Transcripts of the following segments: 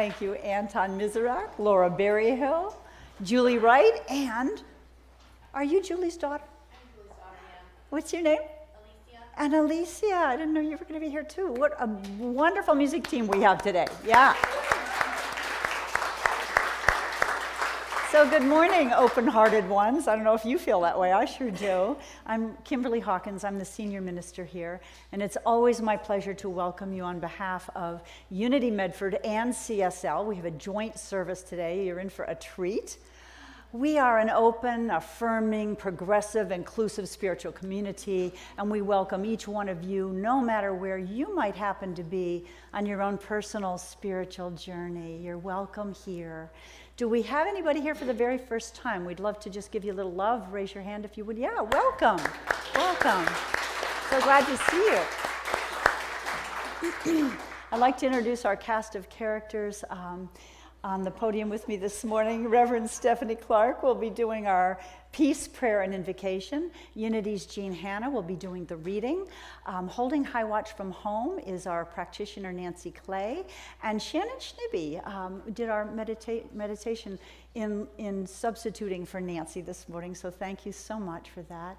Thank you, Anton Miserak, Laura Berryhill, Julie Wright, and are you Julie's daughter? I'm Julie's daughter, yeah. What's your name? Alicia. And Alicia. I didn't know you were going to be here too. What a wonderful music team we have today. Yeah. So good morning, open-hearted ones. I don't know if you feel that way. I sure do. I'm Kimberly Hawkins. I'm the senior minister here, and it's always my pleasure to welcome you on behalf of Unity Medford and CSL. We have a joint service today. You're in for a treat. We are an open, affirming, progressive, inclusive spiritual community, and we welcome each one of you, no matter where you might happen to be on your own personal spiritual journey. You're welcome here. Do we have anybody here for the very first time? We'd love to just give you a little love. Raise your hand if you would. Yeah, welcome. Welcome. So glad to see you. I'd like to introduce our cast of characters. On the podium with me this morning, Reverend Stephanie Clark will be doing our peace, prayer, and invocation. Unity's Jean Hanna will be doing the reading. Holding High Watch from home is our practitioner, Nancy Clay. And Shannon Schnibbe did our meditation in substituting for Nancy this morning, so thank you so much for that.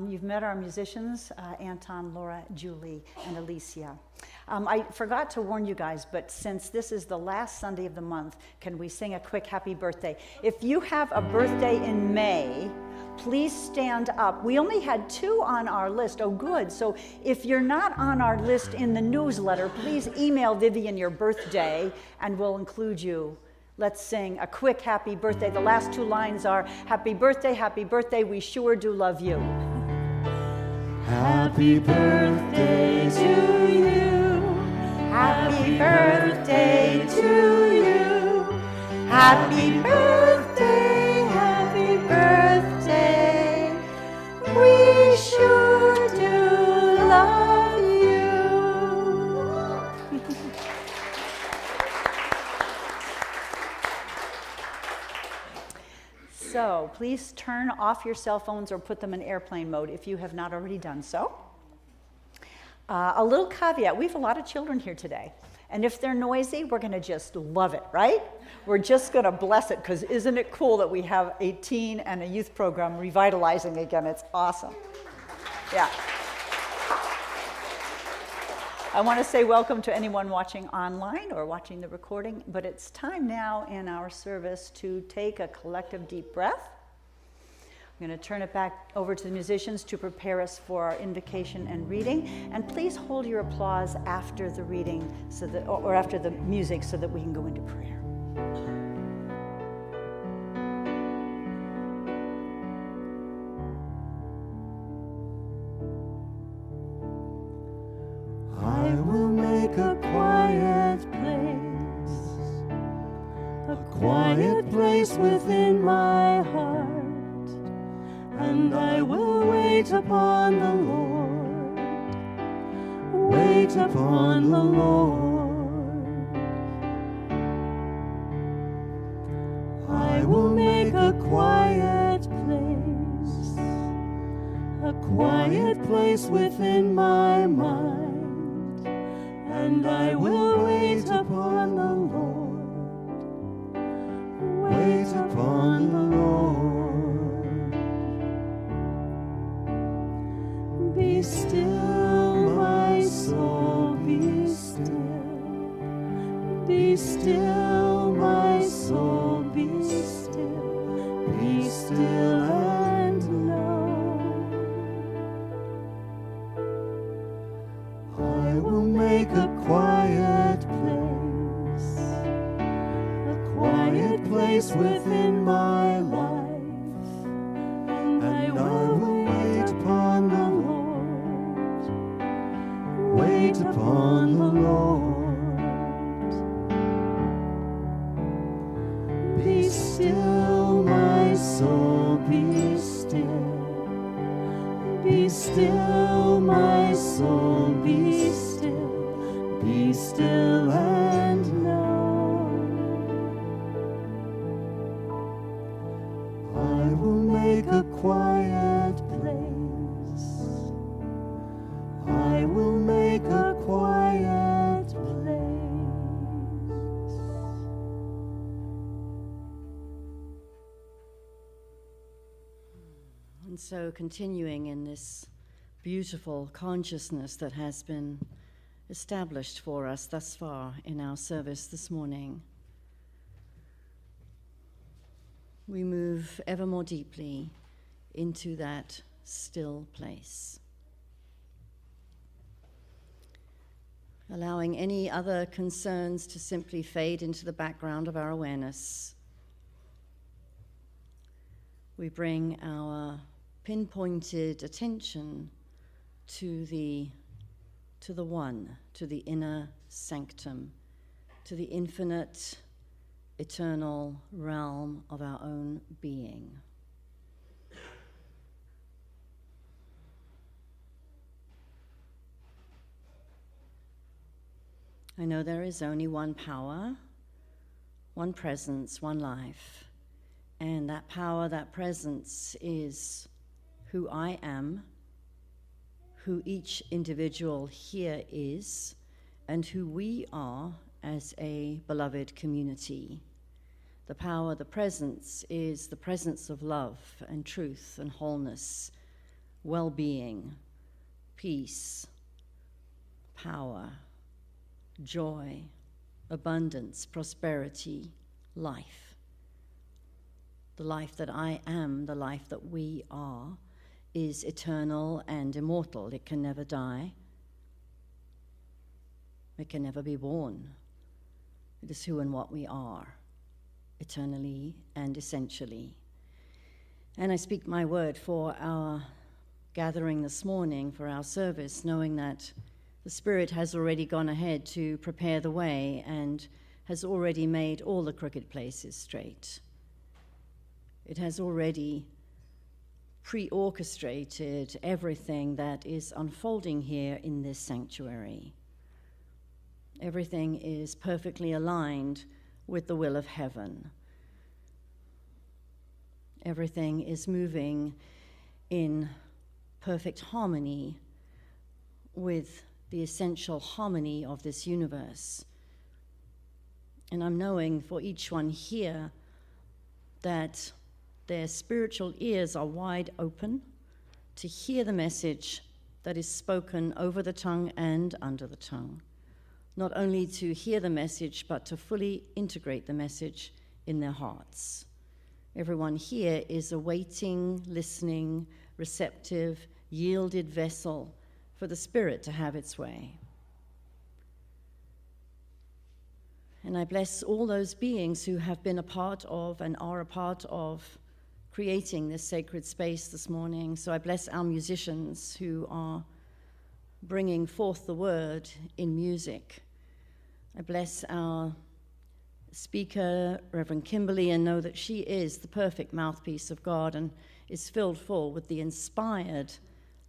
You've met our musicians, Anton, Laura, Julie, and Alicia. I forgot to warn you guys, but since this is the last Sunday of the month, can we sing a quick happy birthday? If you have a birthday in May, please stand up. We only had 2 on our list. Oh, good. So if you're not on our list in the newsletter, please email Vivian your birthday, and we'll include you. Let's sing a quick happy birthday. The last 2 lines are, happy birthday, we sure do love you. Happy birthday to you. Happy birthday to you. Happy birthday, happy birthday. We sure do love you. So please turn off your cell phones or put them in airplane mode if you have not already done so. A little caveat, we have a lot of children here today. And if they're noisy, we're going to just love it, right? We're just going to bless it, because isn't it cool that we have a teen and a youth program revitalizing again? It's awesome. Yeah. I want to say welcome to anyone watching online or watching the recording, but it's time now in our service to take a collective deep breath. I'm going to turn it back over to the musicians to prepare us for our invocation and reading. And please hold your applause after the reading, so that, or after the music, so that we can go into prayer. I will make a quiet place within my heart. And I will wait upon the Lord, wait upon the Lord. I will make a quiet place within my mind, and I will wait upon the Lord, wait upon the Lord. Be still, my soul, be still. Be still, my soul, be still. Be still and know. I will make a quiet place within my life, and I will wait upon the Lord, wait upon the Lord. Be still, my soul, be still. Be still, my soul, be still. Be still and know. I will make a quiet place. I will make a quiet place. And so continuing in this beautiful consciousness that has been established for us thus far in our service this morning, we move ever more deeply into that still place, allowing any other concerns to simply fade into the background of our awareness. We bring our pinpointed attention to the one, to the inner sanctum, to the infinite, eternal realm of our own being. I know there is only one power, one presence, one life, and that power, that presence is who I am, who each individual here is, and who we are as a beloved community. The power, the presence is the presence of love and truth and wholeness, well-being, peace, power, joy, abundance, prosperity, life. The life that I am, the life that we are, is eternal and immortal. It can never die. It can never be born. It is who and what we are, eternally and essentially. And I speak my word for our gathering this morning, for our service, knowing that the Spirit has already gone ahead to prepare the way and has already made all the crooked places straight. It has already pre-orchestrated everything that is unfolding here in this sanctuary. Everything is perfectly aligned with the will of heaven. Everything is moving in perfect harmony with the essential harmony of this universe. And I'm knowing for each one here that their spiritual ears are wide open to hear the message that is spoken over the tongue and under the tongue. Not only to hear the message, but to fully integrate the message in their hearts. Everyone here is a waiting, listening, receptive, yielded vessel for the Spirit to have its way. And I bless all those beings who have been a part of and are a part of creating this sacred space this morning. So I bless our musicians who are bringing forth the word in music. I bless our speaker, Reverend Kimberly, and know that she is the perfect mouthpiece of God and is filled full with the inspired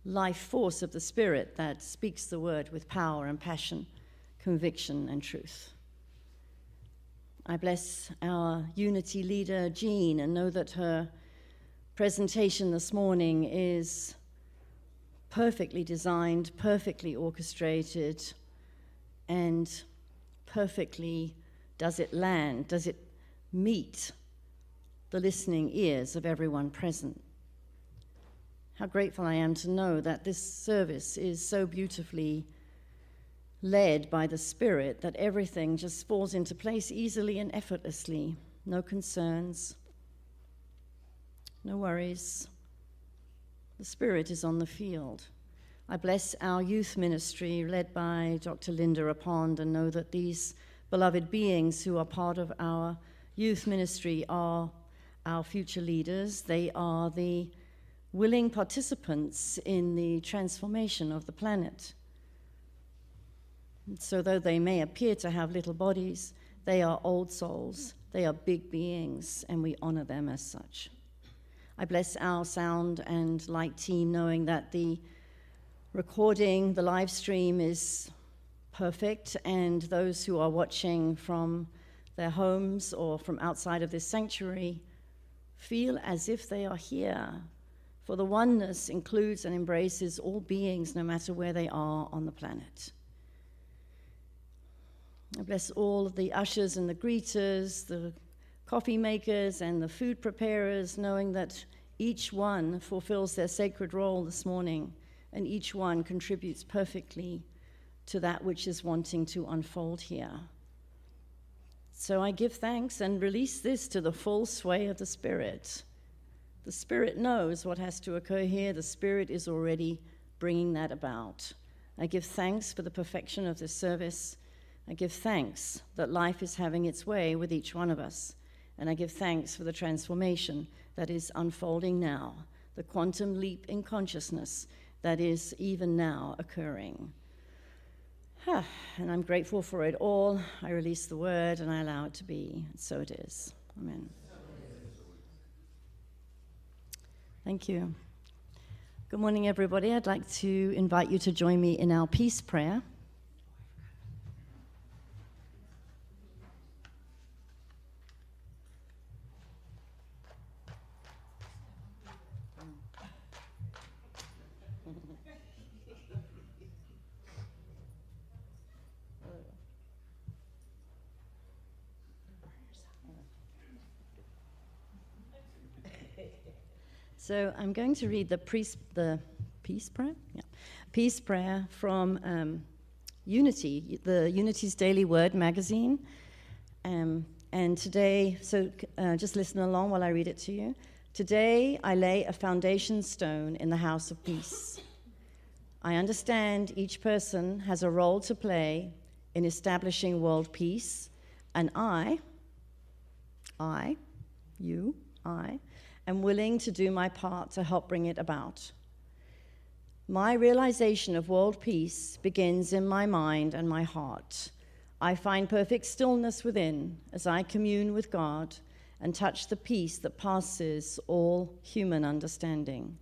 life force of the Spirit that speaks the word with power and passion, conviction and truth. I bless our unity leader, Jean, and know that her presentation this morning is perfectly designed, perfectly orchestrated, and perfectly does it land, does it meet the listening ears of everyone present. How grateful I am to know that this service is so beautifully led by the Spirit that everything just falls into place easily and effortlessly. No concerns, no worries. The Spirit is on the field. I bless our youth ministry led by Dr. Linda Rapond and know that these beloved beings who are part of our youth ministry are our future leaders. They are the willing participants in the transformation of the planet. So though they may appear to have little bodies, they are old souls, they are big beings, and we honor them as such. I bless our sound and light team, knowing that the recording, the live stream is perfect, and those who are watching from their homes or from outside of this sanctuary feel as if they are here. For the oneness includes and embraces all beings, no matter where they are on the planet. I bless all of the ushers and the greeters, the coffee makers and the food preparers, knowing that Each one fulfills their sacred role this morning, and each one contributes perfectly to that which is wanting to unfold here. So I give thanks and release this to the full sway of the Spirit. The Spirit knows what has to occur here. The Spirit is already bringing that about. I give thanks for the perfection of this service. I give thanks that life is having its way with each one of us. And I give thanks for the transformation that is unfolding now, the quantum leap in consciousness that is even now occurring. And I'm grateful for it all. I release the word and I allow it to be. So it is. Amen. Thank you. Good morning, everybody. I'd like to invite you to join me in our peace prayer. So I'm going to read the peace prayer? Yeah. Peace prayer from Unity, the Unity's Daily Word magazine. And today, just listen along while I read it to you. Today, I lay a foundation stone in the house of peace. I understand each person has a role to play in establishing world peace, and I am willing to do my part to help bring it about. My realization of world peace begins in my mind and my heart. I find perfect stillness within as I commune with God and touch the peace that passes all human understanding.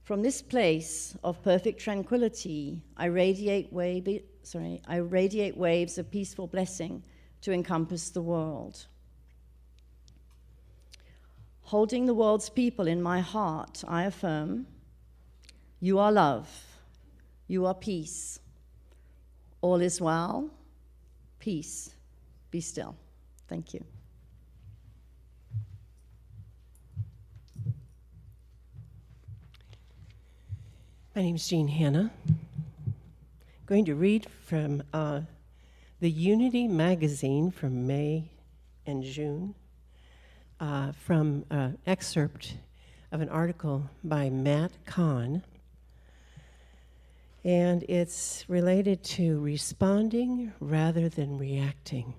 From this place of perfect tranquility, I radiate waves of peaceful blessing to encompass the world. Holding the world's people in my heart, I affirm, you are love, you are peace. All is well, peace, be still. Thank you. My name is Jean Hanna. I'm going to read from the Unity magazine from May and June. From an excerpt of an article by Matt Kahn, and it's related to responding rather than reacting.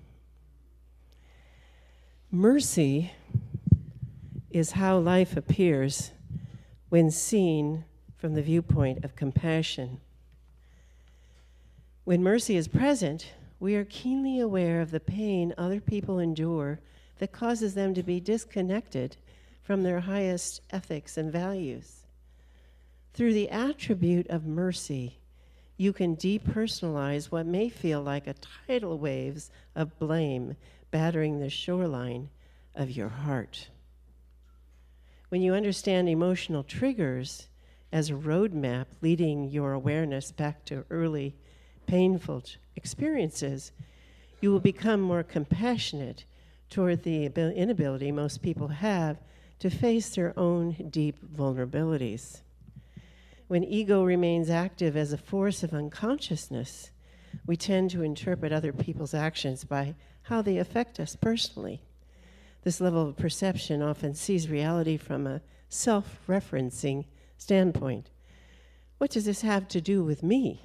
Mercy is how life appears when seen from the viewpoint of compassion. When mercy is present, we are keenly aware of the pain other people endure that causes them to be disconnected from their highest ethics and values. Through the attribute of mercy, you can depersonalize what may feel like a tidal waves of blame battering the shoreline of your heart. When you understand emotional triggers as a roadmap leading your awareness back to early painful experiences, you will become more compassionate toward the inability most people have to face their own deep vulnerabilities. When ego remains active as a force of unconsciousness, we tend to interpret other people's actions by how they affect us personally. This level of perception often sees reality from a self-referencing standpoint. What does this have to do with me?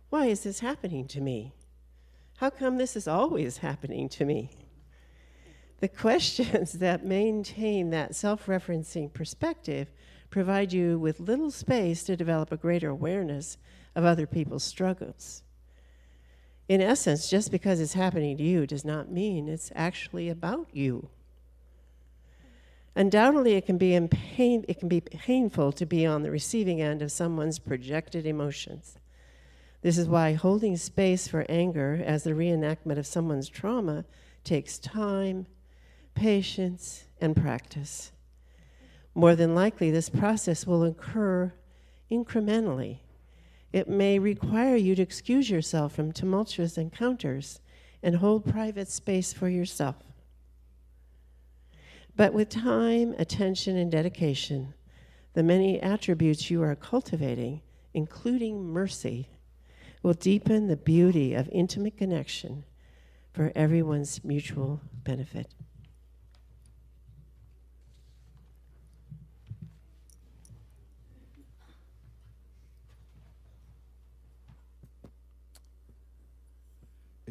Why is this happening to me? How come this is always happening to me? The questions that maintain that self-referencing perspective provide you with little space to develop a greater awareness of other people's struggles. In essence, just because it's happening to you does not mean it's actually about you. Undoubtedly, it can be painful to be on the receiving end of someone's projected emotions. This is why holding space for anger as the reenactment of someone's trauma takes time, patience, and practice. More than likely, this process will occur incrementally. It may require you to excuse yourself from tumultuous encounters and hold private space for yourself. But with time, attention, and dedication, the many attributes you are cultivating, including mercy, will deepen the beauty of intimate connection for everyone's mutual benefit.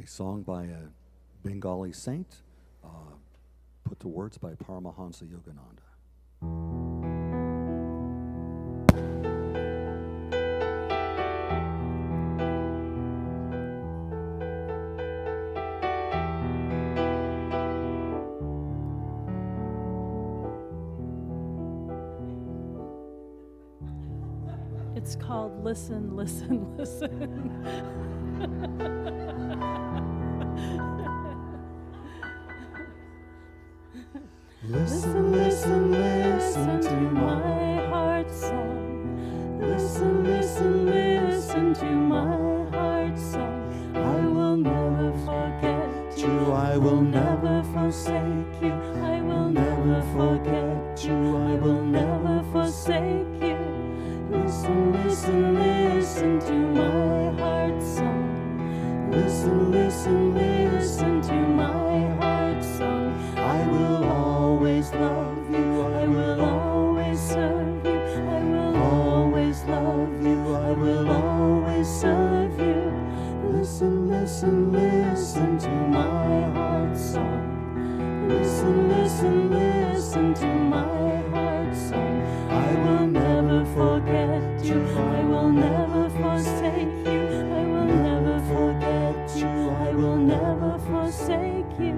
A song by a Bengali saint, put to words by Paramahansa Yogananda. It's called Listen, Listen, Listen. Listen, listen, listen to my heart's song. Listen, listen, listen to my heart's song. I will never forget you. I will never forsake you. I will never forget you. I will never forsake you. Listen, listen, listen to my heart's song. Listen, listen, listen to my heart's song. I will always love you. I will always serve you. I will always love you. I will always serve you. Listen, listen, listen to my heart's song. Listen, listen, listen to my heart's song. I will never forget you. I will never forsake you. I will never forget you. I will never forsake you.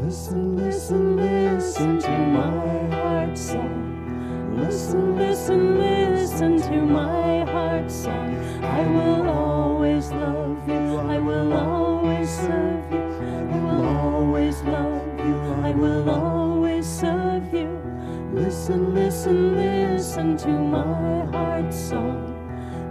Listen, listen, listen to my heart's song. Listen, listen, listen to my heart's song. I will always love you. I will always serve you. I will always love you. I will always serve you. Listen, listen, listen to my heart's song.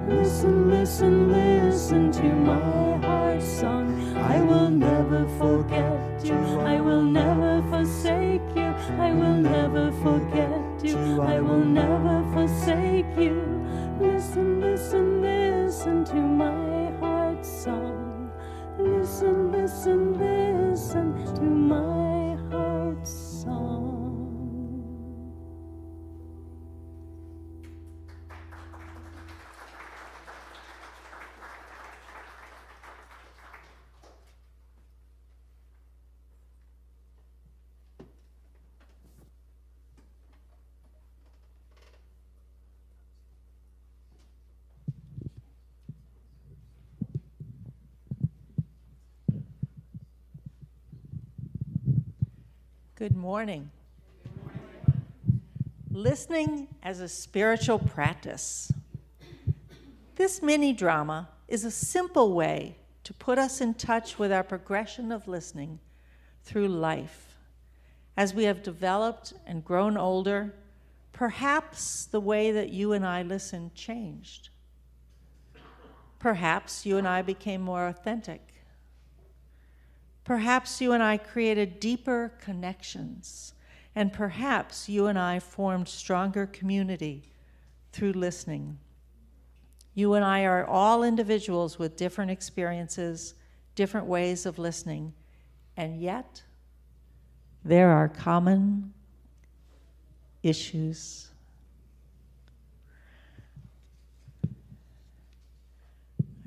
Listen, listen, listen to my heart's song. I will never forget you. I will never forsake you. I will never forget you. I will never forsake you. Listen, listen, listen to my heart's song. Listen, listen, listen to my heart's song. Good morning. Listening as a spiritual practice. This mini drama is a simple way to put us in touch with our progression of listening through life. As we have developed and grown older, perhaps the way that you and I listen changed. Perhaps you and I became more authentic. Perhaps you and I created deeper connections, and perhaps you and I formed stronger community through listening. You and I are all individuals with different experiences, different ways of listening, and yet there are common issues.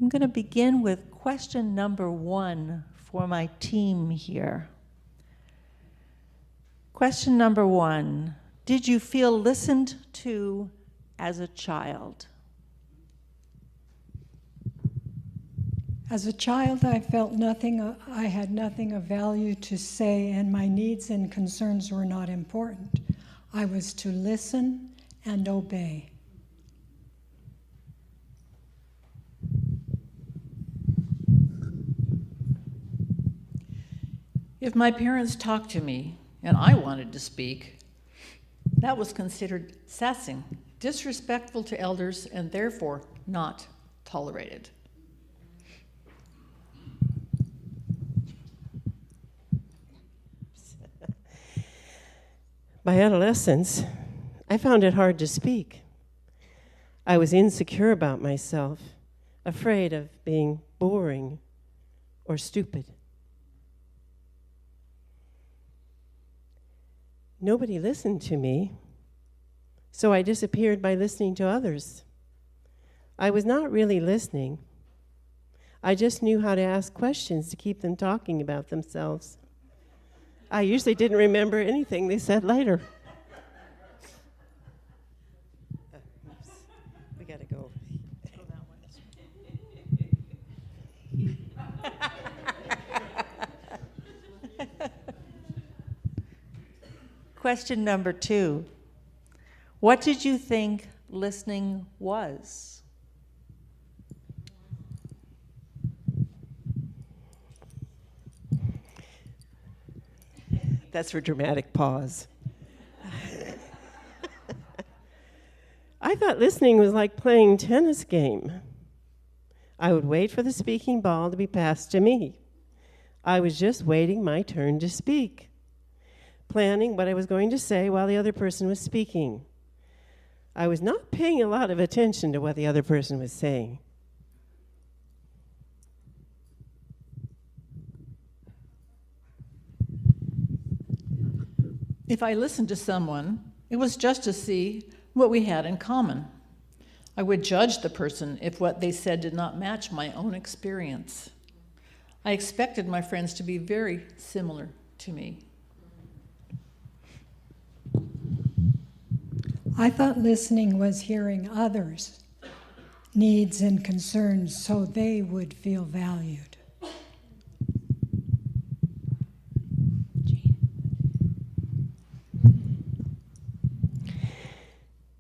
I'm going to begin with question number 1 for my team here. Question number 1, did you feel listened to as a child? As a child, I felt I had nothing of value to say, and my needs and concerns were not important. I was to listen and obey. If my parents talked to me and I wanted to speak, that was considered sassing, disrespectful to elders, and therefore not tolerated. By adolescence, I found it hard to speak. I was insecure about myself, afraid of being boring or stupid. Nobody listened to me, so I disappeared by listening to others. I was not really listening. I just knew how to ask questions to keep them talking about themselves. I usually didn't remember anything they said later. We gotta go. Question number 2. What did you think listening was? That's for dramatic pause. I thought listening was like playing tennis game. I would wait for the speaking ball to be passed to me. I was just waiting my turn to speak, planning what I was going to say while the other person was speaking. I was not paying a lot of attention to what the other person was saying. If I listened to someone, it was just to see what we had in common. I would judge the person if what they said did not match my own experience. I expected my friends to be very similar to me. I thought listening was hearing others' needs and concerns so they would feel valued.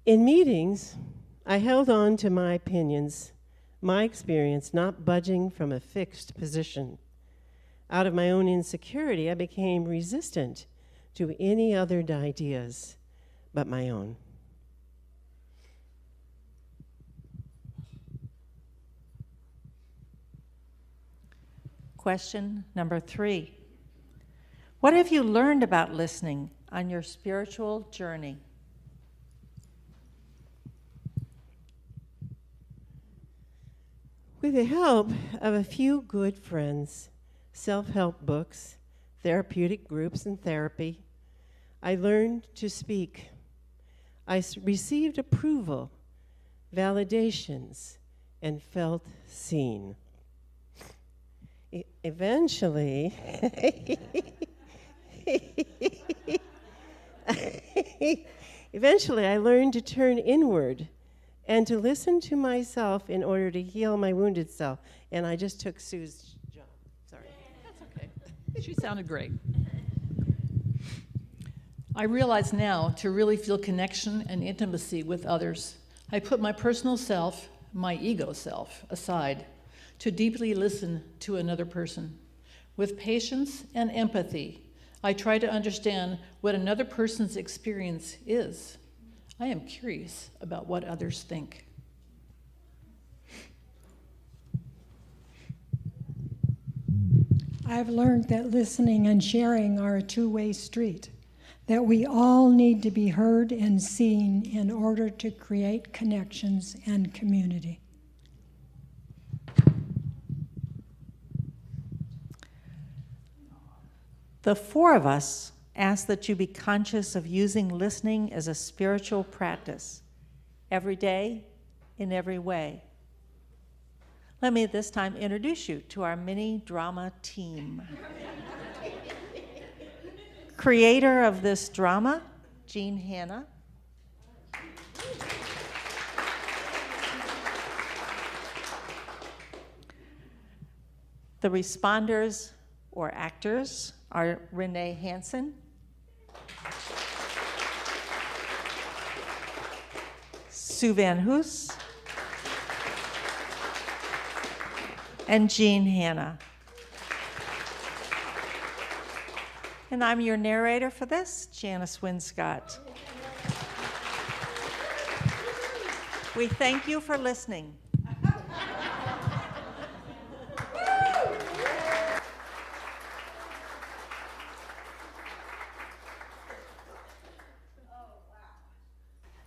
In meetings, I held on to my opinions, my experience, not budging from a fixed position. Out of my own insecurity, I became resistant to any other ideas but my own. Question number 3. What have you learned about listening on your spiritual journey? With the help of a few good friends, self-help books, therapeutic groups, and therapy, I learned to speak. I received approval, validations, and felt seen. Eventually, I learned to turn inward and to listen to myself in order to heal my wounded self. And I just took Sue's job. Sorry. That's okay. She sounded great. I realize now to really feel connection and intimacy with others, I put my personal self, my ego self, aside to deeply listen to another person. With patience and empathy, I try to understand what another person's experience is. I am curious about what others think. I've learned that listening and sharing are a two-way street, that we all need to be heard and seen in order to create connections and community. The 4 of us ask that you be conscious of using listening as a spiritual practice, every day, in every way. Let me at this time introduce you to our mini drama team. Creator of this drama, Jean Hanna. The responders or actors are Renee Hansen, Sue Van Hoos, and Jean Hanna. And I'm your narrator for this, Janice Winscott. We thank you for listening.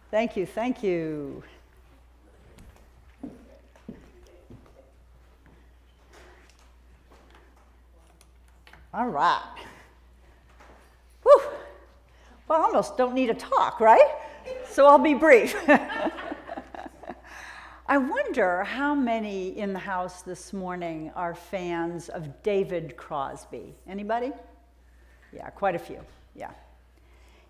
Thank you, thank you. All right. Whew. Well, I almost don't need to talk, right? So I'll be brief. I wonder how many in the house this morning are fans of David Crosby. Anybody? Yeah, quite a few, yeah.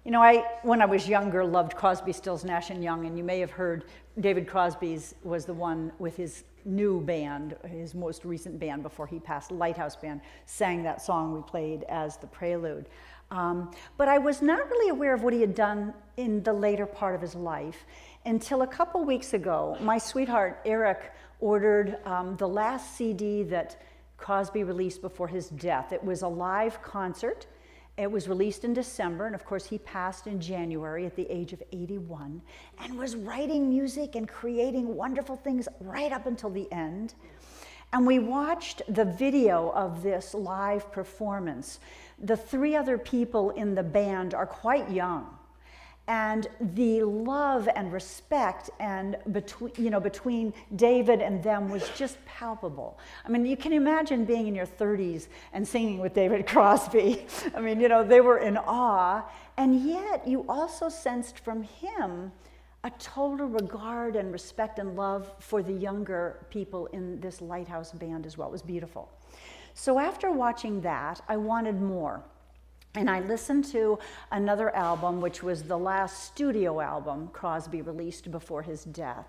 You know, when I was younger, loved Crosby, Stills, Nash & Young, and you may have heard David Crosby's was the one with his new band, his most recent band before he passed, Lighthouse Band, sang that song we played as the prelude. But I was not really aware of what he had done in the later part of his life until a couple weeks ago. My sweetheart, Eric, ordered the last CD that Crosby released before his death. It was a live concert. It was released in December, and of course he passed in January at the age of 81, and was writing music and creating wonderful things right up until the end. And we watched the video of this live performance. The three other people in the band are quite young, and the love and respect and between David and them was just palpable. I mean, you can imagine being in your 30s and singing with David Crosby. I mean, they were in awe, and yet you also sensed from him a total regard and respect and love for the younger people in this Lighthouse Band as well. It was beautiful. So after watching that, I wanted more. And I listened to another album, which was the last studio album Crosby released before his death.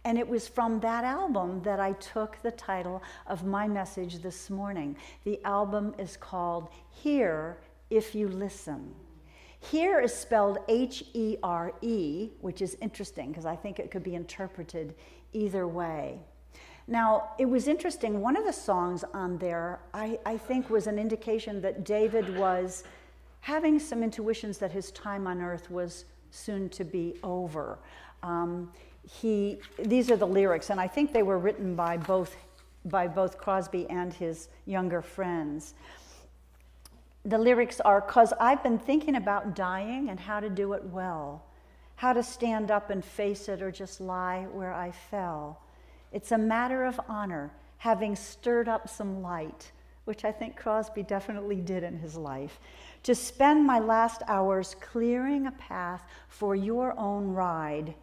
And it was from that album that I took the title of my message this morning. The album is called Hear If You Listen. Hear is spelled H-E-R-E, which is interesting because I think it could be interpreted either way. Now, it was interesting, one of the songs on there, I think was an indication that David was having some intuitions that his time on earth was soon to be over. These are the lyrics, and I think they were written by both Crosby and his younger friends. The lyrics are, "'Cause I've been thinking about dying and how to do it well, how to stand up and face it or just lie where I fell. It's a matter of honor, having stirred up some light," which I think Crosby definitely did in his life, "to spend my last hours clearing a path for your own ride.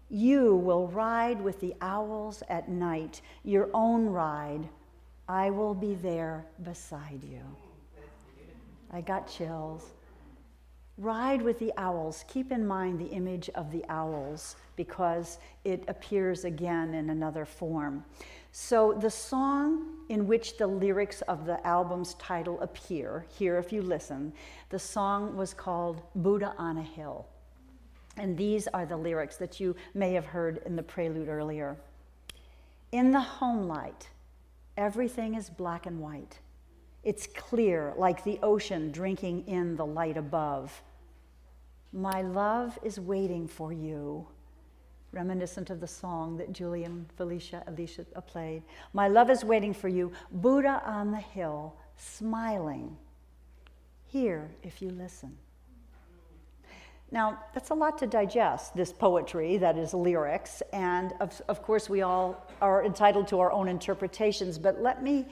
You will ride with the owls at night, your own ride. I will be there beside you." I got chills. Ride with the owls. Keep in mind the image of the owls because it appears again in another form. So the song in which the lyrics of the album's title appear, Hear If You Listen, the song was called Buddha on a Hill. And these are the lyrics that you may have heard in the prelude earlier. "In the home light, everything is black and white. It's clear like the ocean drinking in the light above. My love is waiting for you," reminiscent of the song that Julie and Alicia played. "My love is waiting for you, Buddha on the hill, smiling. Hear if you listen." Now, that's a lot to digest, this poetry that is lyrics, and of course we all are entitled to our own interpretations, but let me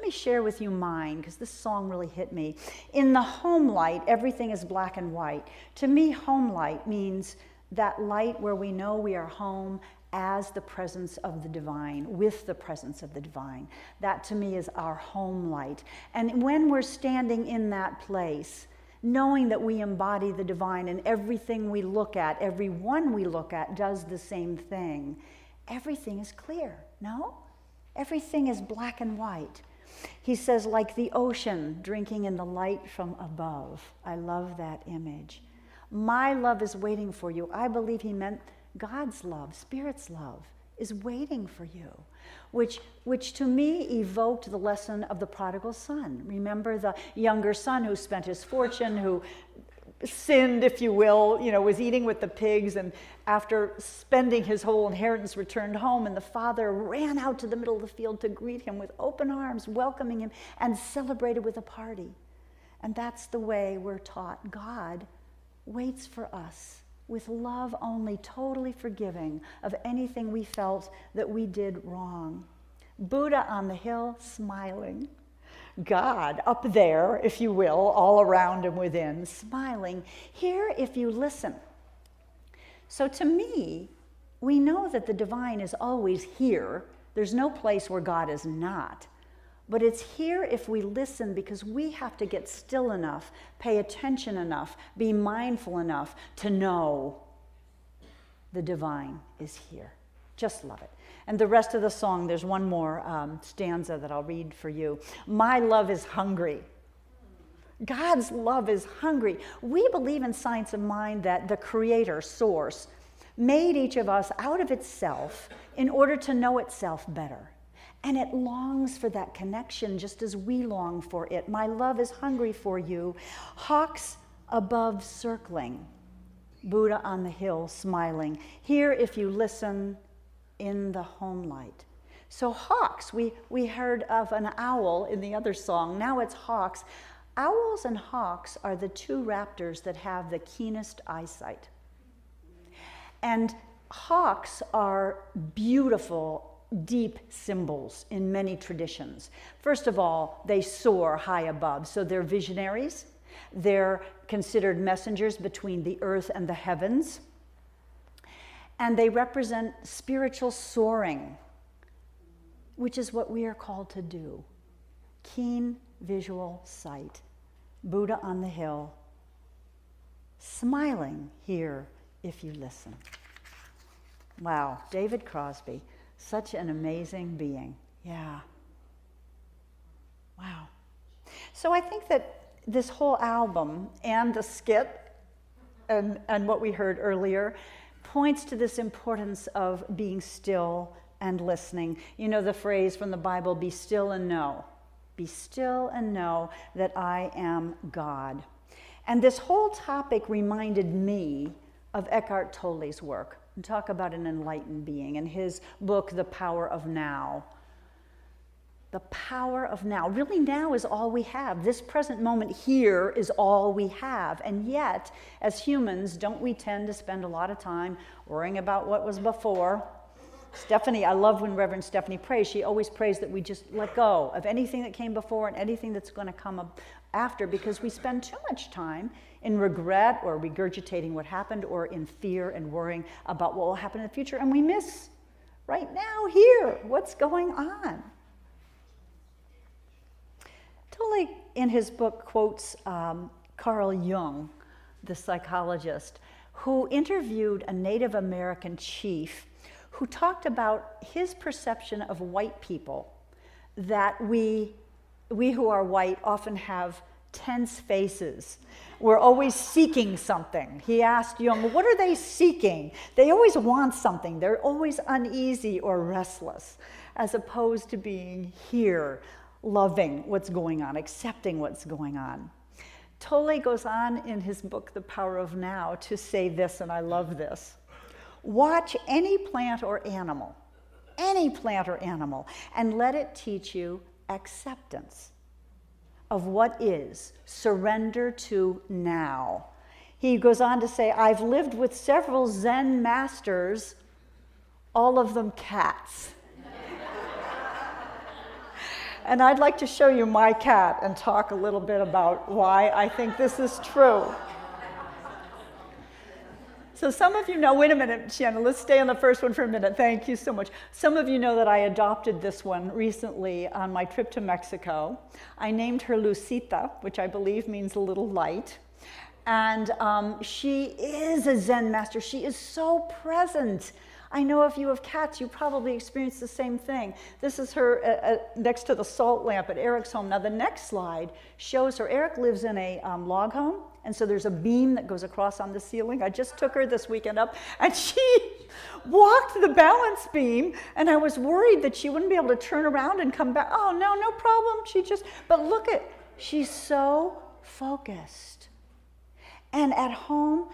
share with you mine, because this song really hit me. In the home light, everything is black and white. To me, home light means that light where we know we are home as the presence of the divine, with the presence of the divine. That to me is our home light. And when we're standing in that place, knowing that we embody the divine and everything we look at, everyone we look at does the same thing, everything is clear, no? Everything is black and white. He says, like the ocean drinking in the light from above. I love that image. My love is waiting for you. I believe he meant God's love, Spirit's love is waiting for you, which to me evoked the lesson of the prodigal son. Remember the younger son who spent his fortune, who sinned, if you will, was eating with the pigs, and after spending his whole inheritance returned home, and the father ran out to the middle of the field to greet him with open arms, welcoming him, and celebrated with a party. And that's the way we're taught. God waits for us with love only, totally forgiving of anything we felt that we did wrong. Buddha on the hill, smiling. God up there, if you will, all around and within, smiling. Here, if you listen. So to me, we know that the divine is always here. There's no place where God is not. But it's here if we listen, because we have to get still enough, pay attention enough, be mindful enough to know the divine is here. Just love it. And the rest of the song, there's one more stanza that I'll read for you. My love is hungry. God's love is hungry. We believe in science of mind that the creator, source, made each of us out of itself in order to know itself better. And it longs for that connection just as we long for it. My love is hungry for you. Hawks above circling. Buddha on the hill smiling. Here, if you listen, in the home light. So hawks, we heard of an owl in the other song. Now it's hawks. Owls and hawks are the two raptors that have the keenest eyesight. And hawks are beautiful, deep symbols in many traditions. First of all, they soar high above, so they're visionaries. They're considered messengers between the earth and the heavens. And they represent spiritual soaring, which is what we are called to do. Keen visual sight. Buddha on the hill, smiling here if you listen. Wow, David Crosby. Such an amazing being. Yeah. Wow. So I think that this whole album and the skit and what we heard earlier points to this importance of being still and listening. You know the phrase from the Bible, be still and know. Be still and know that I am God. And this whole topic reminded me of Eckhart Tolle's work. And talk about an enlightened being in his book, The Power of Now. The power of now. Really, now is all we have. This present moment here is all we have. And yet, as humans, don't we tend to spend a lot of time worrying about what was before? Stephanie, I love when Reverend Stephanie prays. She always prays that we just let go of anything that came before and anything that's going to come up after, because we spend too much time in regret or regurgitating what happened, or in fear and worrying about what will happen in the future, and we miss right now here what's going on. Tolle, in his book, quotes Carl Jung, the psychologist, who interviewed a Native American chief who talked about his perception of white people, that we who are white often have tense faces. We're always seeking something. He asked Jung, what are they seeking? They always want something. They're always uneasy or restless, as opposed to being here, loving what's going on, accepting what's going on. Tolle goes on in his book, The Power of Now, to say this, and I love this. Watch any plant or animal, and let it teach you acceptance of what is, surrender to now. He goes on to say, I've lived with several Zen masters, all of them cats. And I'd like to show you my cat and talk a little bit about why I think this is true. So some of you know, wait a minute, Shannon, let's stay on the first one for a minute. Thank you so much. Some of you know that I adopted this one recently on my trip to Mexico. I named her Lucita, which I believe means a little light. And she is a Zen master. She is so present. I know if you have cats, you probably experience the same thing. This is her next to the salt lamp at Eric's home. Now the next slide shows her. Eric lives in a log home, and so there's a beam that goes across on the ceiling. I just took her this weekend up, and she walked the balance beam, and I was worried that she wouldn't be able to turn around and come back. Oh, no, no problem. But look she's so focused. And at home,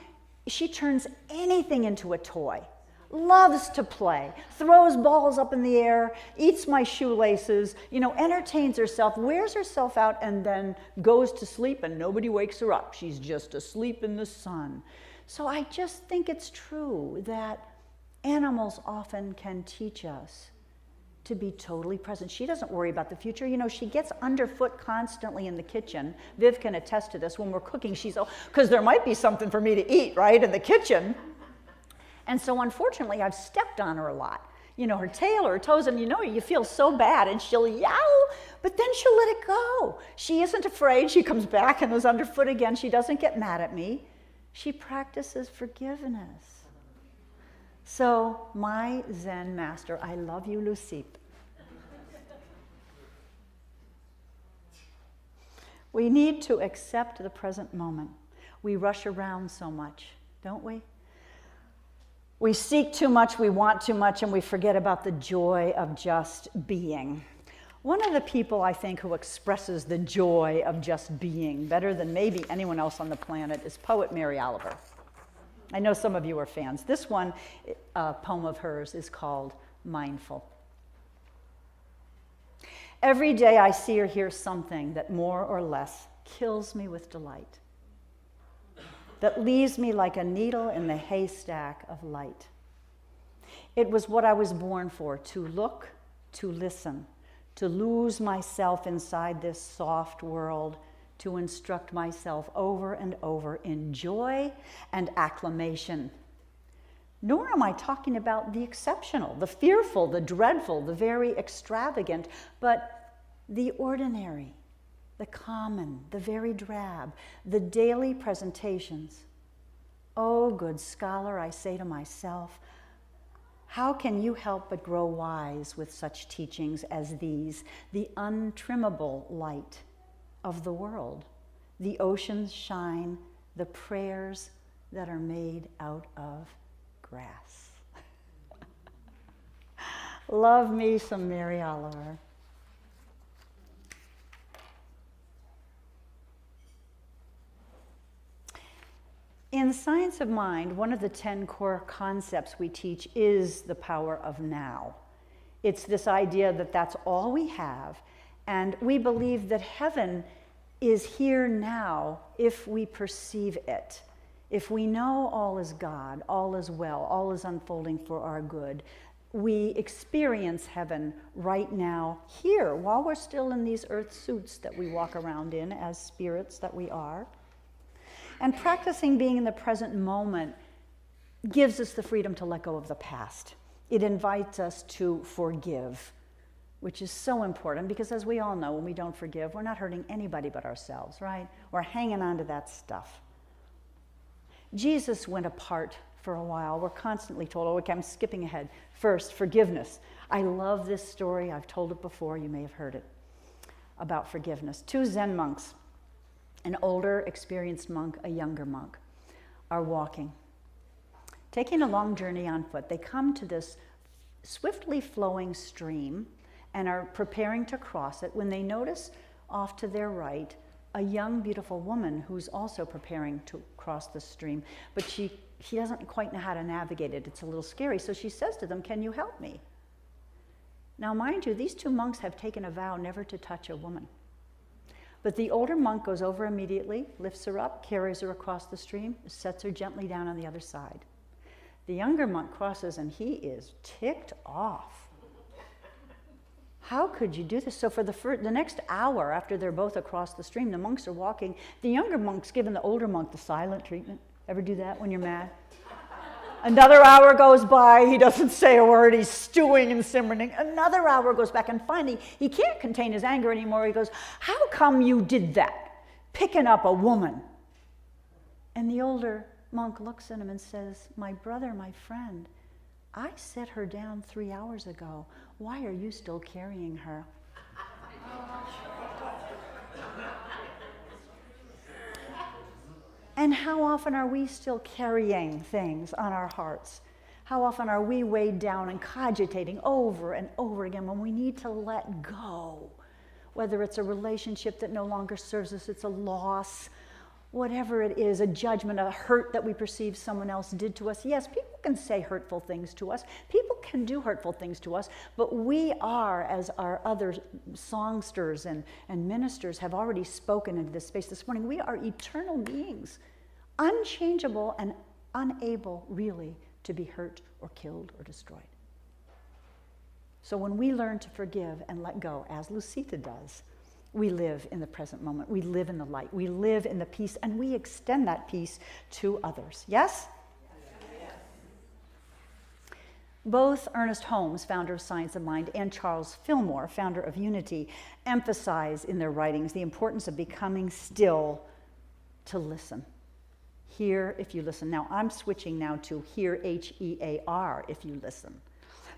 she turns anything into a toy, loves to play, throws balls up in the air, eats my shoelaces, entertains herself, wears herself out, and then goes to sleep, and nobody wakes her up. She's just asleep in the sun. So I just think it's true that animals often can teach us to be totally present. She doesn't worry about the future. She gets underfoot constantly in the kitchen. Viv can attest to this. When we're cooking, because there might be something for me to eat, right, in the kitchen. And so unfortunately, I've stepped on her a lot. Her tail or her toes, and you feel so bad, and she'll yowl, but then she'll let it go. She isn't afraid. She comes back and is underfoot again. She doesn't get mad at me. She practices forgiveness. So, my Zen master, I love you, Lucy. We need to accept the present moment. We rush around so much, don't we? We seek too much, we want too much, and we forget about the joy of just being. One of the people, I think, who expresses the joy of just being better than maybe anyone else on the planet is poet Mary Oliver. I know some of you are fans. This one, poem of hers, is called Mindful. Every day I see or hear something that more or less kills me with delight, that leaves me like a needle in the haystack of light. It was what I was born for, to look, to listen, to lose myself inside this soft world, to instruct myself over and over in joy and acclamation. Nor am I talking about the exceptional, the fearful, the dreadful, the very extravagant, but the ordinary, the common, the very drab, the daily presentations. Oh, good scholar, I say to myself, how can you help but grow wise with such teachings as these, the untrimmable light of the world, the oceans shine, the prayers that are made out of grass. Love me some Mary Oliver. In Science of Mind, one of the 10 core concepts we teach is the power of now. It's this idea that that's all we have, and we believe that heaven is here now if we perceive it. If we know all is God, all is well, all is unfolding for our good, we experience heaven right now, here, while we're still in these earth suits that we walk around in as spirits that we are. And practicing being in the present moment gives us the freedom to let go of the past. It invites us to forgive, which is so important because, as we all know, when we don't forgive, we're not hurting anybody but ourselves, right? We're hanging on to that stuff. Jesus went apart for a while. We're constantly told, oh, okay, I'm skipping ahead. First, forgiveness. I love this story. I've told it before. You may have heard it about forgiveness. 2 Zen monks, an older, experienced monk, a younger monk, are walking, taking a long journey on foot. They come to this swiftly flowing stream and are preparing to cross it when they notice off to their right a young, beautiful woman who's also preparing to cross the stream, but she doesn't quite know how to navigate it. It's a little scary, so she says to them, "Can you help me?" Now, mind you, these 2 monks have taken a vow never to touch a woman. But the older monk goes over immediately, lifts her up, carries her across the stream, sets her gently down on the other side. The younger monk crosses, and he is ticked off. How could you do this? So for the next hour after they're both across the stream, the monks are walking. The younger monk's giving the older monk the silent treatment. Ever do that when you're mad? Another hour goes by, he doesn't say a word, he's stewing and simmering. Another hour goes back, and finally, he can't contain his anger anymore. He goes, "How come you did that, picking up a woman?" And the older monk looks at him and says, "My brother, my friend, I set her down 3 hours ago. Why are you still carrying her? And how often are we still carrying things on our hearts? How often are we weighed down and cogitating over and over again when we need to let go? Whether it's a relationship that no longer serves us, it's a loss, whatever it is, a judgment, a hurt that we perceive someone else did to us. Yes, people can say hurtful things to us. People can do hurtful things to us, but we are, as our other songsters and ministers have already spoken into this space this morning, we are eternal beings, unchangeable and unable really to be hurt or killed or destroyed. So when we learn to forgive and let go, as Lucita does, we live in the present moment. We live in the light. We live in the peace, and we extend that peace to others. Yes? Yes. Both Ernest Holmes, founder of Science of Mind, and Charles Fillmore, founder of Unity, emphasize in their writings the importance of becoming still to listen. Hear if you listen. Now, I'm switching now to hear, H-E-A-R, if you listen.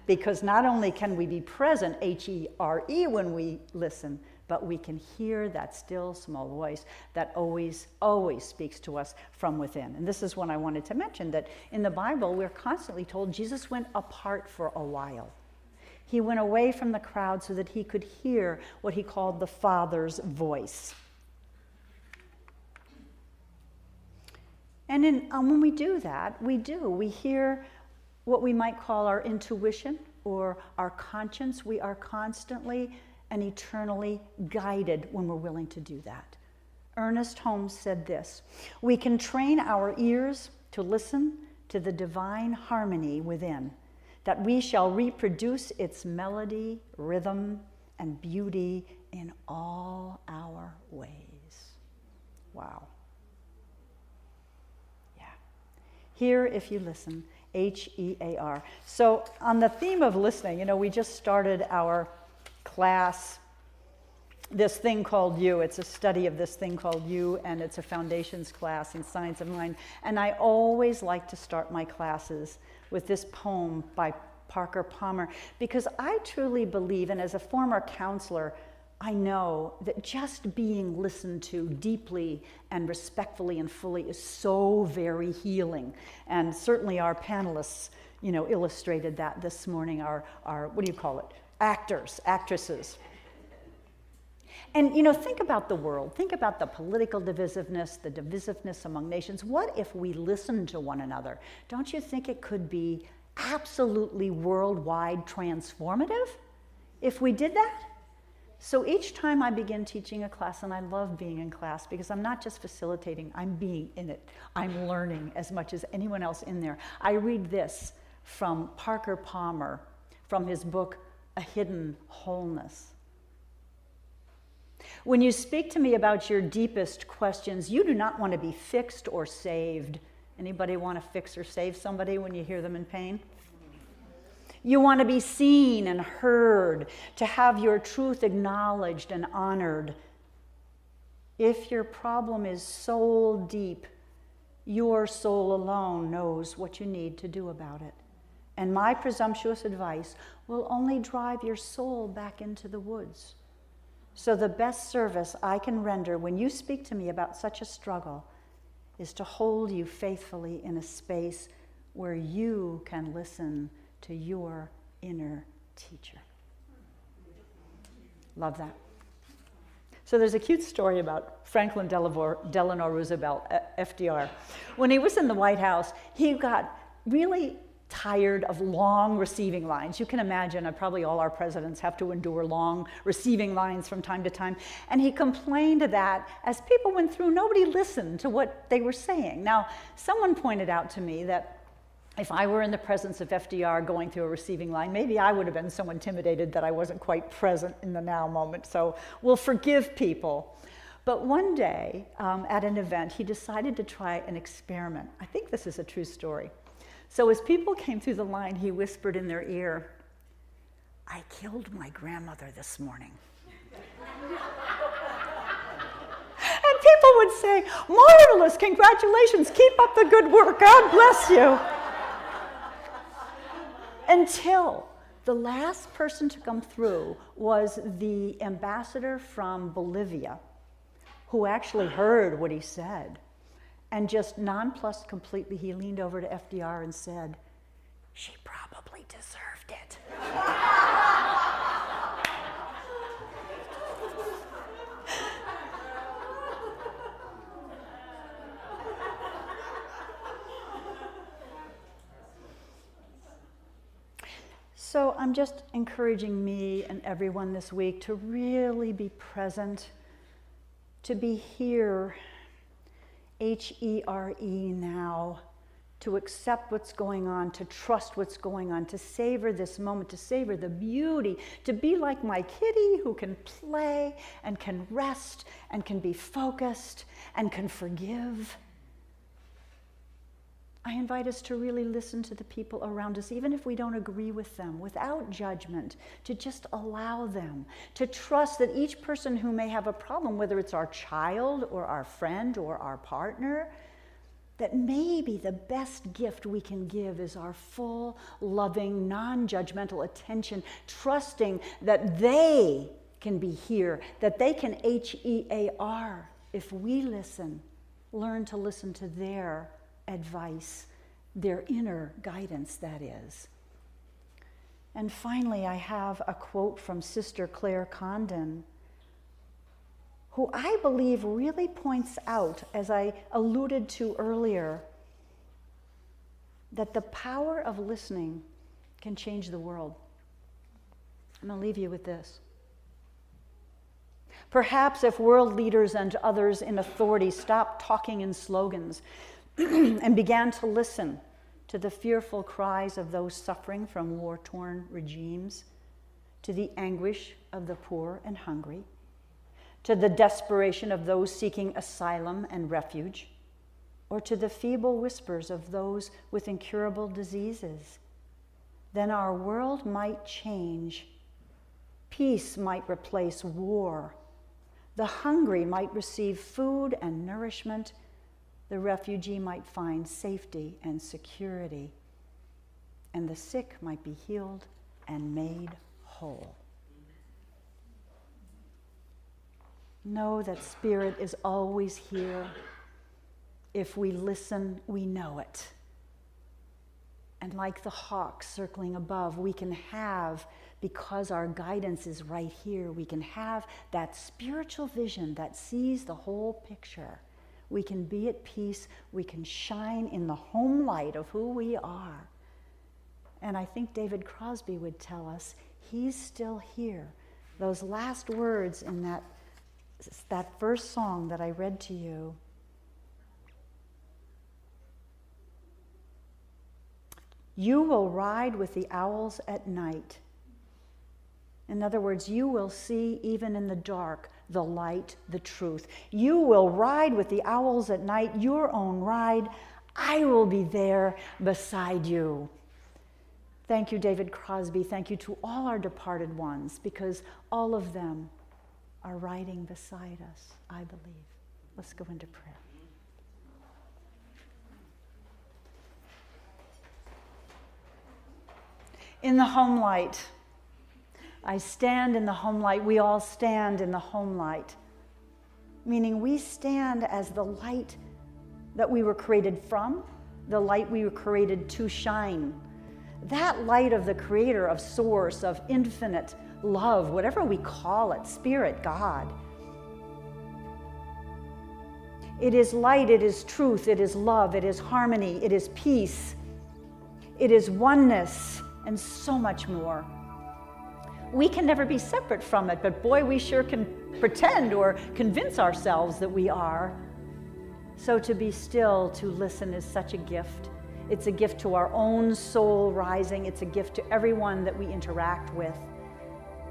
Because not only can we be present, H-E-R-E, when we listen, but we can hear that still small voice that always, always speaks to us from within. And this is when I wanted to mention that in the Bible, we're constantly told Jesus went apart for a while. He went away from the crowd so that he could hear what he called the Father's voice. And when we do that, we hear what we might call our intuition or our conscience. We are constantly and eternally guided when we're willing to do that. Ernest Holmes said this: "We can train our ears to listen to the divine harmony within, that we shall reproduce its melody, rhythm, and beauty in all our ways." Wow. Yeah. Hear if you listen, H-E-A-R. So on the theme of listening, we just started our class, this thing called You. It's a study of this thing called You, and it's a foundations class in Science of Mind. And I always like to start my classes with this poem by Parker Palmer, because I truly believe, and as a former counselor, I know that just being listened to deeply and respectfully and fully is so very healing. And certainly our panelists, illustrated that this morning, our what do you call it? Actors, actresses. And, think about the world. Think about the political divisiveness, the divisiveness among nations. What if we listened to one another? Don't you think it could be absolutely worldwide transformative if we did that? So each time I begin teaching a class, and I love being in class because I'm not just facilitating, I'm being in it. I'm learning as much as anyone else in there. I read this from Parker Palmer from his book, A Hidden Wholeness. "When you speak to me about your deepest questions, you do not want to be fixed or saved." Anybody want to fix or save somebody when you hear them in pain? "You want to be seen and heard, to have your truth acknowledged and honored. If your problem is soul deep, your soul alone knows what you need to do about it. And my presumptuous advice will only drive your soul back into the woods. So the best service I can render when you speak to me about such a struggle is to hold you faithfully in a space where you can listen to your inner teacher." Love that. So there's a cute story about Franklin Delano Roosevelt, FDR. When he was in the White House, he got really tired of long receiving lines. You can imagine, probably all our presidents have to endure long receiving lines from time to time. And he complained that as people went through, nobody listened to what they were saying. Now, someone pointed out to me that if I were in the presence of FDR going through a receiving line, maybe I would have been so intimidated that I wasn't quite present in the now moment. So we'll forgive people. But one day at an event, he decided to try an experiment. I think this is a true story. So as people came through the line, he whispered in their ear, "I killed my grandmother this morning." And people would say, "Marvelous, congratulations, keep up the good work, God bless you." Until the last person to come through was the ambassador from Bolivia, who actually heard what he said. And just nonplussed completely, he leaned over to FDR and said, "She probably deserved it." So I'm just encouraging me and everyone this week to really be present, to be here, H-E-R-E now, to accept what's going on, to trust what's going on, to savor this moment, to savor the beauty, to be like my kitty who can play and can rest and can be focused and can forgive. I invite us to really listen to the people around us, even if we don't agree with them, without judgment, to just allow them, to trust that each person who may have a problem, whether it's our child or our friend or our partner, that maybe the best gift we can give is our full, loving, non-judgmental attention, trusting that they can be here, that they can H-E-A-R if we listen, learn to listen to their advice, their inner guidance, that is. And finally, I have a quote from Sister Claire Condon, who I believe really points out, as I alluded to earlier, that the power of listening can change the world. I'm going to leave you with this. Perhaps if world leaders and others in authority stopped talking in slogans and began to listen to the fearful cries of those suffering from war-torn regimes, to the anguish of the poor and hungry, to the desperation of those seeking asylum and refuge, or to the feeble whispers of those with incurable diseases, then our world might change. Peace might replace war. The hungry might receive food and nourishment. The refugee might find safety and security, and the sick might be healed and made whole. Know that Spirit is always here. If we listen, we know it. And like the hawk circling above, we can have, because our guidance is right here, we can have that spiritual vision that sees the whole picture. We can be at peace. We can shine in the home light of who we are. And I think David Crosby would tell us he's still here. Those last words in that first song that I read to you. You will ride with the owls at night. In other words, you will see even in the dark the light, the truth. You will ride with the owls at night, your own ride. I will be there beside you. Thank you, David Crosby. Thank you to all our departed ones, because all of them are riding beside us, I believe. Let's go into prayer. In the home light, I stand in the home light. We all stand in the home light, meaning we stand as the light that we were created from, the light we were created to shine. That light of the Creator, of Source, of infinite love, whatever we call it, Spirit, God. It is light, it is truth, it is love, it is harmony, it is peace, it is oneness, and so much more. We can never be separate from it, but boy, we sure can pretend or convince ourselves that we are. So to be still, to listen is such a gift. It's a gift to our own soul rising. It's a gift to everyone that we interact with.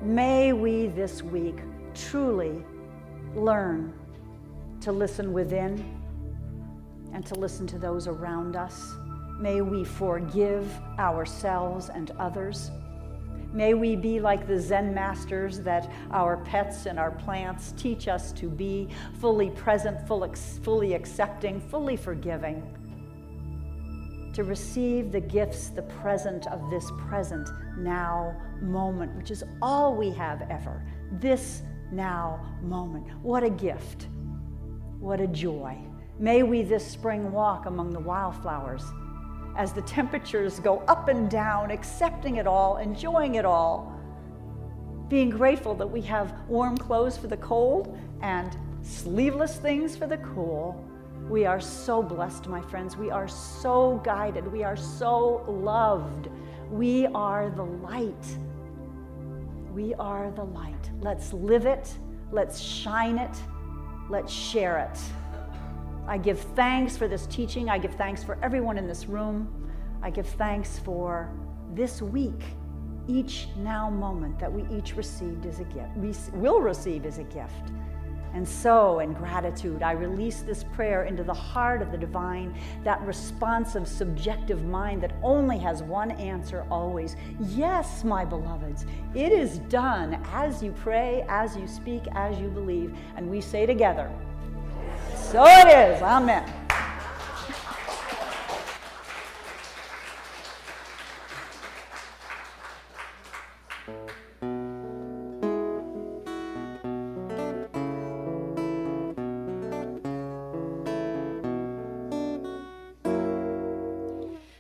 May we this week truly learn to listen within and to listen to those around us. May we forgive ourselves and others. May we be like the Zen masters that our pets and our plants teach us to be, fully present, fully accepting, fully forgiving. to receive the gifts, the present of this present now moment, which is all we have ever. This now moment. What a gift. What a joy. May we this spring walk among the wildflowers as the temperatures go up and down, accepting it all, enjoying it all, being grateful that we have warm clothes for the cold and sleeveless things for the cool. We are so blessed, my friends. We are so guided. We are so loved. We are the light. We are the light. Let's live it. Let's shine it. Let's share it. I give thanks for this teaching. I give thanks for everyone in this room. I give thanks for this week, each now moment that we each received as a gift, we will receive as a gift. And so, in gratitude, I release this prayer into the heart of the divine, that responsive, subjective mind that only has one answer always. Yes, my beloveds, it is done as you pray, as you speak, as you believe. And we say together, so it is. Amen.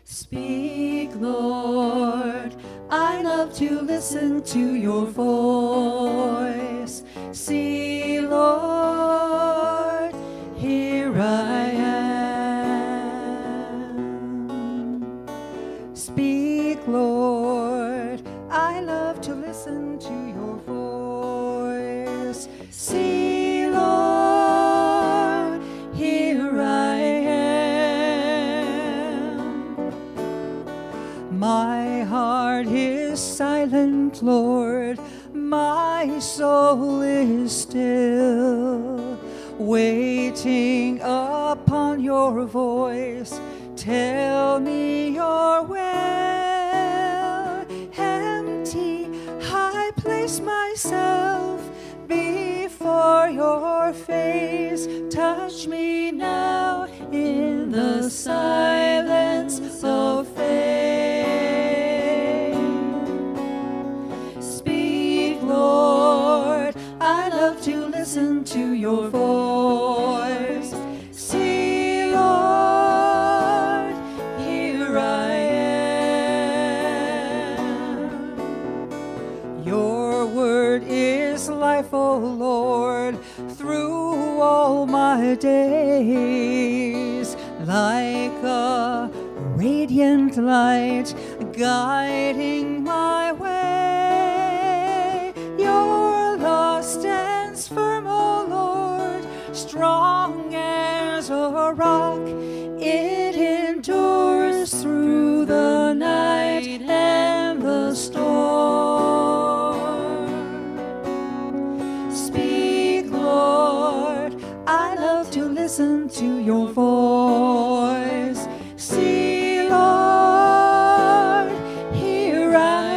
Speak, Lord, I love to listen to your voice. See, Lord, here I am. Speak, Lord, I love to listen to your voice. See, Lord, here I am. My heart is silent, Lord, my soul is still, waiting upon your voice. Tell me your will. Empty, I place myself before your face. Touch me now in the silence of faith. Speak, Lord, I love to listen to your voice. See, Lord, here I am. Your word is life, O Lord, through all my days, like a radiant light guiding my way. Your law stands firm, O Lord, strong as a rock. It endures through the night and the storm. Speak, Lord, I love to listen to your voice. See, Lord, here I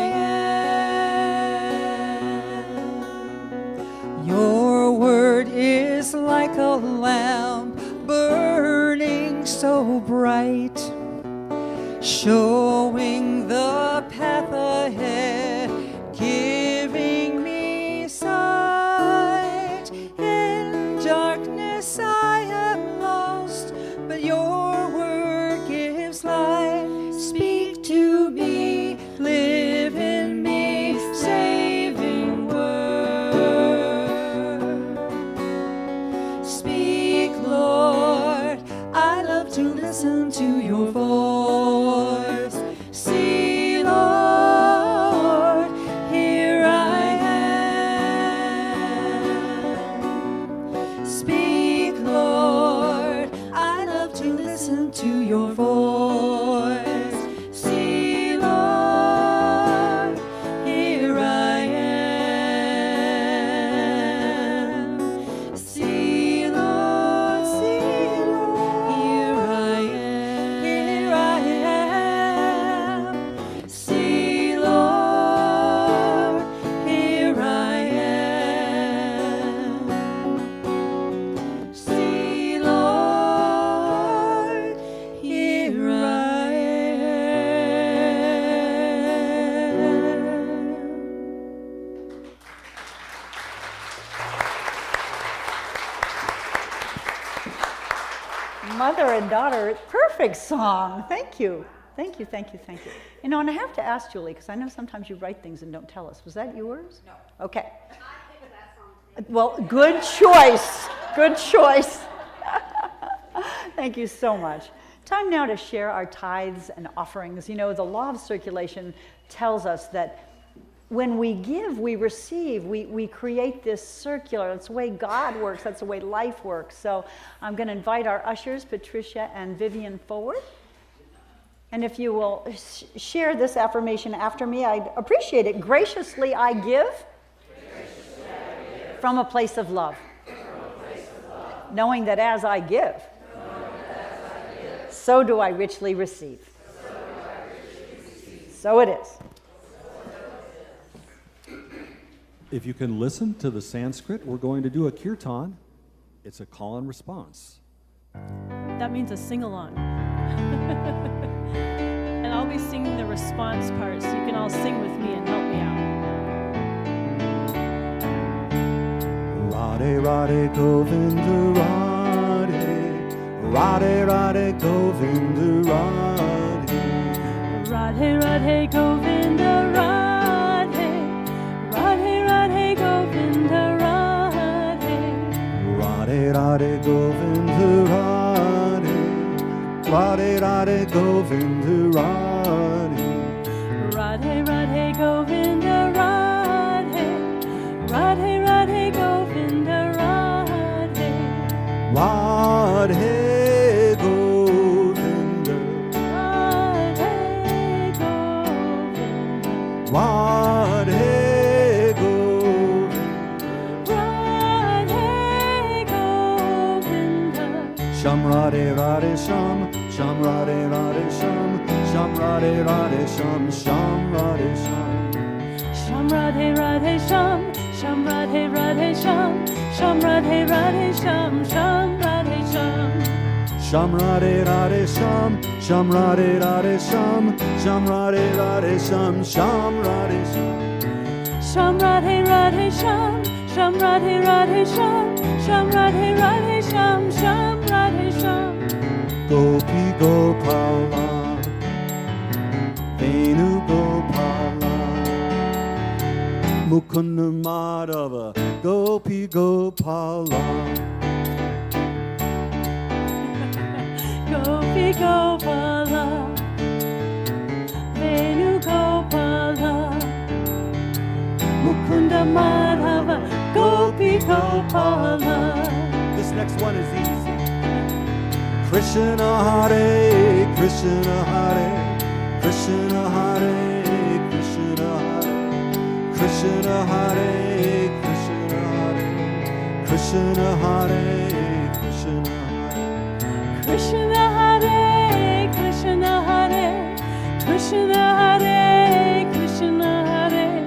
am. Your word is like a lamp burning so bright, showing the path ahead, giving me sight. In darkness I am lost, but your word gives light. Speak to me, live in me, saving word. Speak, Lord, I love to listen to your voice. See, Lord, here I am. Speak, Lord, I love to listen to your voice. See, Lord, here I am. See, Lord, here I am. Here Mother and daughter, perfect song. Thank you. Thank you, thank you, thank you. You know, and I have to ask Julie, because I know sometimes you write things and don't tell us. Was that yours? No. Okay. I picked that song too. Well, good choice. Good choice. Thank you so much. Time now to share our tithes and offerings. You know, the law of circulation tells us that when we give, we receive. We create this circular. That's the way God works. That's the way life works. So I'm going to invite our ushers, Patricia and Vivian, forward. And if you will share this affirmation after me, I'd appreciate it. Graciously I give, from a place of love. Knowing that as I give, so do I richly receive. So it is. If you can listen to the Sanskrit, we're going to do a kirtan. It's a call and response. That means a sing-along. And I'll be singing the response part, so you can all sing with me and help me out. Radhe Radhe Govinda Radhe, Radhe Radhe Govinda Radhe, Radhe Radhe Govinda Radhe, Radhe Radhe Govinda Radhe, Radhe Radhe Govinda Radhe, Radhe Radhe Govinda Radhe, Radhe Radhe Govinda Radhe, Radhe Radhe Govinda Radhe, Radhe Govinda, Radhe Govinda, Radhe Govinda, Radhe Govinda, Sham Radhe Radhe Sham, Sham Radhe Radhe Sham, Sham Radhe Radhe Sham, Sham Radhe Sham, Sham Radhe Radhe Sham, Sham Radhe Radhe Sham, Sham Radhe Radhe Sham, Sham Radhe Sham, Sham Radhe Radhe Sham, Sham Radhe Radhe Sham, Sham Radhe Radhe Sham, Sham Radhe Sham, Sham Radhe Radhe Sham, Sham Radhe Radhe Sham, Sham Radhe Radhe Sham, Sham Radhe Sham, Gopi Gopala, Venu Gopala, Mukunda Madhava, Gopi Gopala, Gopi Gopala, Venu Gopala, Mukunda Madhava, Gopi Gopala. This next one is easy. Krishna Hare, Krishna Hare, Krishna Hare, Krishna Hare, Krishna Hare, Krishna Hare, Krishna Hare, Krishna Hare, Krishna Hare, Krishna Hare, Krishna Hare, Krishna Hare,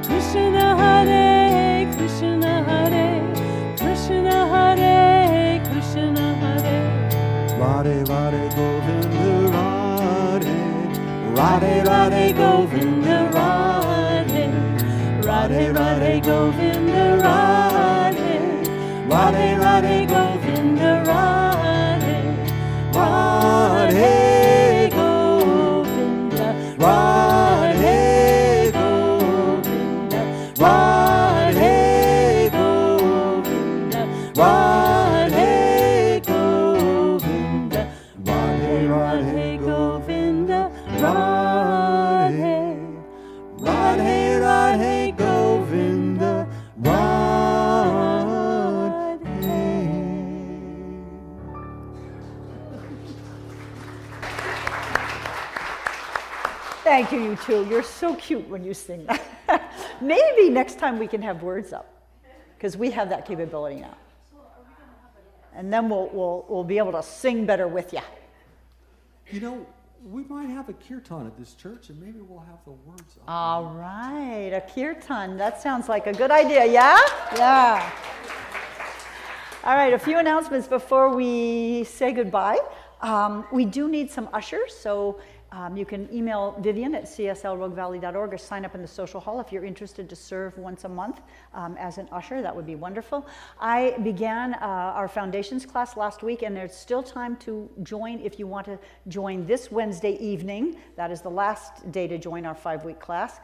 Krishna Hare, Krishna Hare, Krishna Hare, Krishna Hare, Radhe Radhe Govinda Radhe, Radhe Radhe Govinda Radhe, Radhe Radhe Govinda Radhe, Radhe Radhe Govinda Radhe, Radhe Govinda, Radhe Govinda, Radhe Govinda, Radhe Govinda, Radhe Radhe Govinda, Radhe, Radhe Radhe Govinda, Radhe. Thank you, you two. You're so cute when you sing that. Maybe next time we can have words up, because we have that capability now. And then we'll be able to sing better with you. You know, we might have a kirtan at this church, and maybe we'll have the words up. All right, a kirtan. That sounds like a good idea, yeah? Yeah. All right, a few announcements before we say goodbye. We do need some ushers, so You can email Vivian at cslroguevalley.org or sign up in the social hall if you're interested to serve once a month as an usher. That would be wonderful. I began our foundations class last week, and there's still time to join if you want to join this Wednesday evening. That is the last day to join our 5-week class.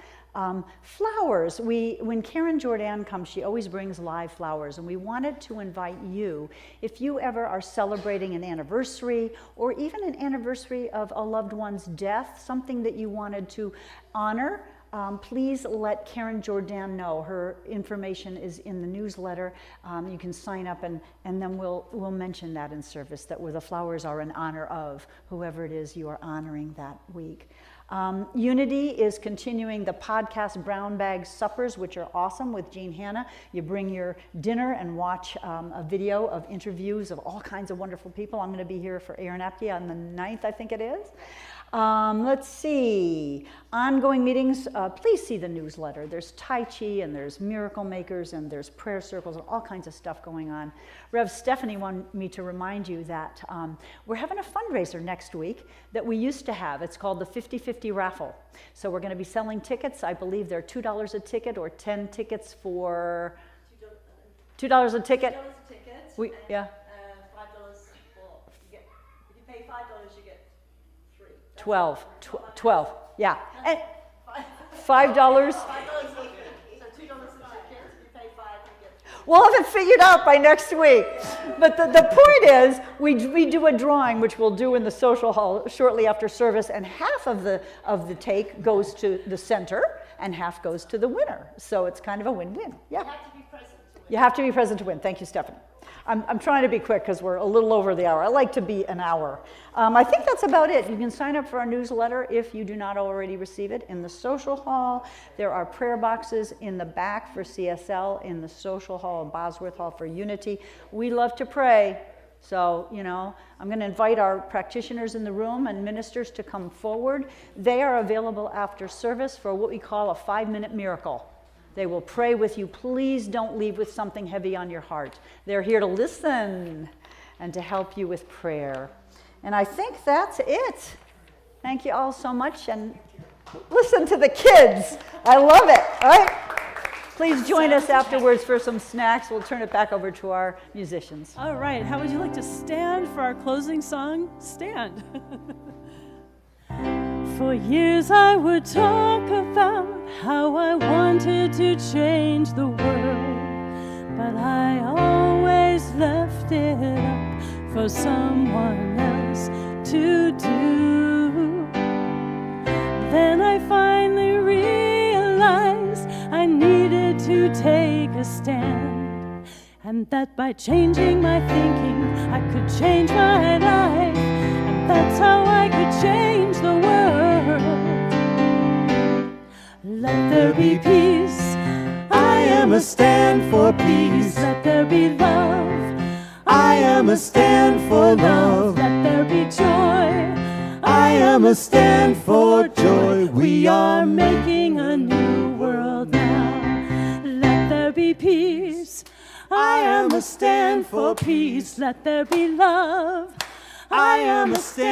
Flowers. When Karen Jordan comes, she always brings live flowers, and we wanted to invite you, if you ever are celebrating an anniversary or even an anniversary of a loved one's death, something that you wanted to honor, please let Karen Jordan know. Her information is in the newsletter. You can sign up, and then we'll mention that in service, that where the flowers are in honor of whoever it is you are honoring that week. Unity is continuing the podcast Brown Bag Suppers, which are awesome, with Jean Hanna. You bring your dinner and watch a video of interviews of all kinds of wonderful people. I'm going to be here for Aaron Apke on the 9th, I think it is. Let's see, ongoing meetings, please see the newsletter. There's Tai Chi, and there's Miracle Makers, and there's prayer circles, and all kinds of stuff going on. Rev Stephanie wanted me to remind you that we're having a fundraiser next week that we used to have. It's called the 50-50 raffle. So we're going to be selling tickets. I believe they're $2 a ticket, or 10 tickets for $2 a ticket. $2 a ticket. Yeah. $5 for, if you pay $5, you get 12, yeah. And $5. We'll have it figured out by next week. But the point is, we do a drawing, which we'll do in the social hall shortly after service, and half of the take goes to the center, and half goes to the winner. So it's kind of a win-win. Yeah. You have to be present to win. You have to be present to win. Thank you, Stephanie. I'm trying to be quick because we're a little over the hour. I like to be an hour. I think that's about it. You can sign up for our newsletter if you do not already receive it in the social hall. There are prayer boxes in the back for CSL, in the social hall, Bosworth Hall for Unity. We love to pray. So, I'm going to invite our practitioners in the room and ministers to come forward. They are available after service for what we call a 5-minute miracle. They will pray with you. Please don't leave with something heavy on your heart. They're here to listen and to help you with prayer. And I think that's it. Thank you all so much. And listen to the kids. I love it. All right? Please join us afterwards for some snacks. We'll turn it back over to our musicians. All right. How would you like to stand for our closing song? Stand. For years I would talk about how I wanted to change the world, but I always left it up for someone else to do. Then I finally realized I needed to take a stand, and that by changing my thinking I could change my life, and that's how I could change the world. Let there be peace. I am a stand for peace. Let there be love. I am a stand for love. Let there be joy. I am a stand for joy. We are making a new world now. Let there be peace. I am a stand for peace. Let there be love. I am a stand